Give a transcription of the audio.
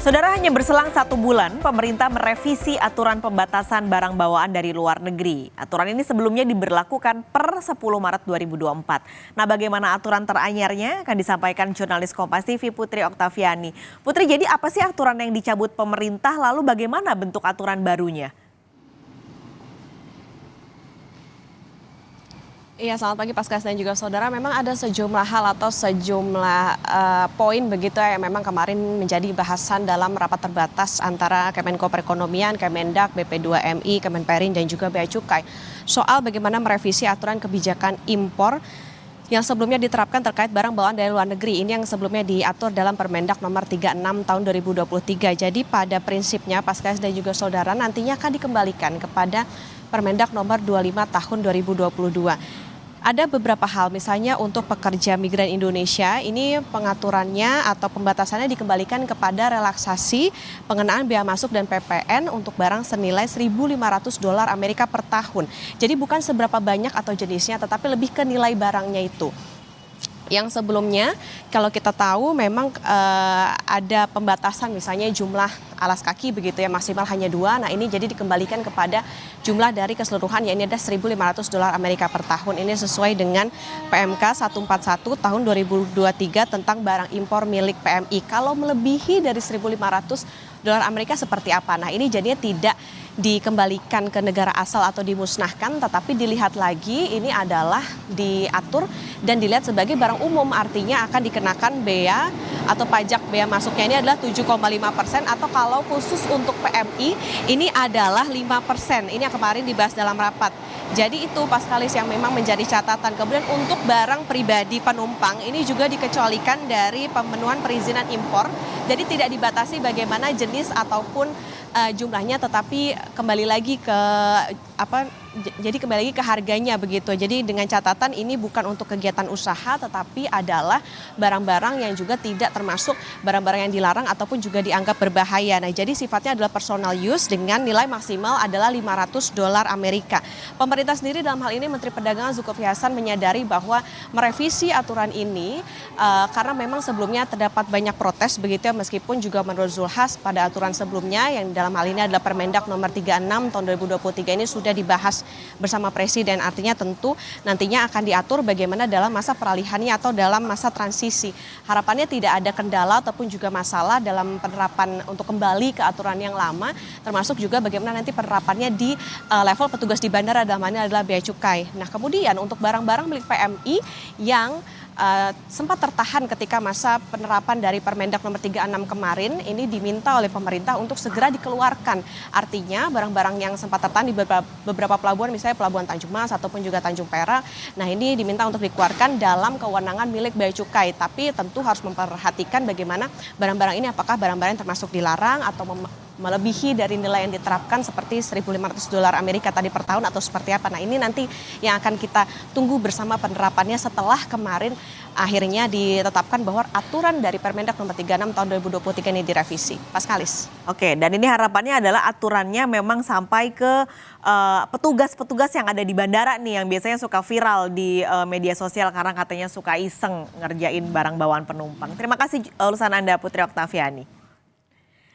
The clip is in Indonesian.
Saudara, hanya berselang 1 bulan, pemerintah merevisi aturan pembatasan barang bawaan dari luar negeri. Aturan ini sebelumnya diberlakukan per 10 Maret 2024. Nah, bagaimana aturan teranyarnya akan disampaikan jurnalis Kompas TV Putri Oktaviani. Putri, jadi apa sih aturan yang dicabut pemerintah, lalu bagaimana bentuk aturan barunya? Iya, selamat pagi Paskas dan juga saudara. Memang ada sejumlah hal atau sejumlah poin begitu yang memang kemarin menjadi bahasan dalam rapat terbatas antara Kemenko Perekonomian, Kemendak, BP2MI, Kemenperin dan juga Bea Cukai soal bagaimana merevisi aturan kebijakan impor yang sebelumnya diterapkan terkait barang bawaan dari luar negeri. Ini yang sebelumnya diatur dalam Permendak nomor 36 tahun 2023. Jadi pada prinsipnya Paskas dan juga saudara nantinya akan dikembalikan kepada Permendak nomor 25 tahun 2022. Ada beberapa hal, misalnya untuk pekerja migran Indonesia, ini pengaturannya atau pembatasannya dikembalikan kepada relaksasi pengenaan bea masuk dan PPN untuk barang senilai $1.500 Amerika per tahun. Jadi bukan seberapa banyak atau jenisnya, tetapi lebih ke nilai barangnya itu. Yang sebelumnya kalau kita tahu memang ada pembatasan misalnya jumlah alas kaki begitu ya, maksimal hanya 2. Nah ini jadi dikembalikan kepada jumlah dari keseluruhan, yakni ada $1.500 Amerika per tahun. Ini sesuai dengan PMK 141 tahun 2023 tentang barang impor milik PMI. Kalau melebihi dari $1.500 Amerika seperti apa? Nah ini jadinya tidak dikembalikan ke negara asal atau dimusnahkan, tetapi dilihat lagi ini adalah diatur dan dilihat sebagai barang umum, artinya akan dikenakan bea atau pajak bea masuknya ini adalah 7,5%, atau kalau khusus untuk PMI ini adalah 5%. Ini yang kemarin dibahas dalam rapat. Jadi itu Paskalis yang memang menjadi catatan. Kemudian untuk barang pribadi penumpang ini juga dikecualikan dari pemenuhan perizinan impor. Jadi tidak dibatasi bagaimana jenis ataupun jumlahnya, tetapi kembali lagi ke jadi kembali lagi ke harganya begitu. Jadi dengan catatan ini bukan untuk kegiatan usaha, tetapi adalah barang-barang yang juga tidak termasuk barang-barang yang dilarang ataupun juga dianggap berbahaya. Nah, jadi sifatnya adalah personal use dengan nilai maksimal adalah $500 Amerika. Pemerintah sendiri dalam hal ini Menteri Perdagangan Zulkifli Hasan menyadari bahwa merevisi aturan ini karena memang sebelumnya terdapat banyak protes begitu ya, meskipun juga menurut Zulhas pada aturan sebelumnya yang dalam hal ini adalah Permendak nomor 36 tahun 2023 ini sudah dibahas bersama Presiden, artinya tentu nantinya akan diatur bagaimana dalam masa peralihannya atau dalam masa transisi. Harapannya tidak ada kendala ataupun juga masalah dalam penerapan untuk kembali ke aturan yang lama, termasuk juga bagaimana nanti penerapannya di level petugas di bandara, dalam hal ini adalah Bea Cukai. Nah kemudian untuk barang-barang milik PMI yang sempat tertahan ketika masa penerapan dari Permendak nomor 36 kemarin, ini diminta oleh pemerintah untuk segera dikeluarkan. Artinya barang-barang yang sempat tertahan di beberapa pelabuhan, misalnya Pelabuhan Tanjung Mas ataupun juga Tanjung Perak, nah ini diminta untuk dikeluarkan dalam kewenangan milik Bea Cukai. Tapi tentu harus memperhatikan bagaimana barang-barang ini apakah barang-barang yang termasuk dilarang atau melebihi dari nilai yang diterapkan seperti $1.500 Amerika tadi per tahun atau seperti apa. Nah ini nanti yang akan kita tunggu bersama penerapannya setelah kemarin akhirnya ditetapkan bahwa aturan dari Permendak nomor 36 tahun 2023 ini direvisi. Paskalis. Oke, dan ini harapannya adalah aturannya memang sampai ke petugas-petugas yang ada di bandara nih, yang biasanya suka viral di media sosial karena katanya suka iseng ngerjain barang bawaan penumpang. Terima kasih ulasan Anda Putri Oktaviani.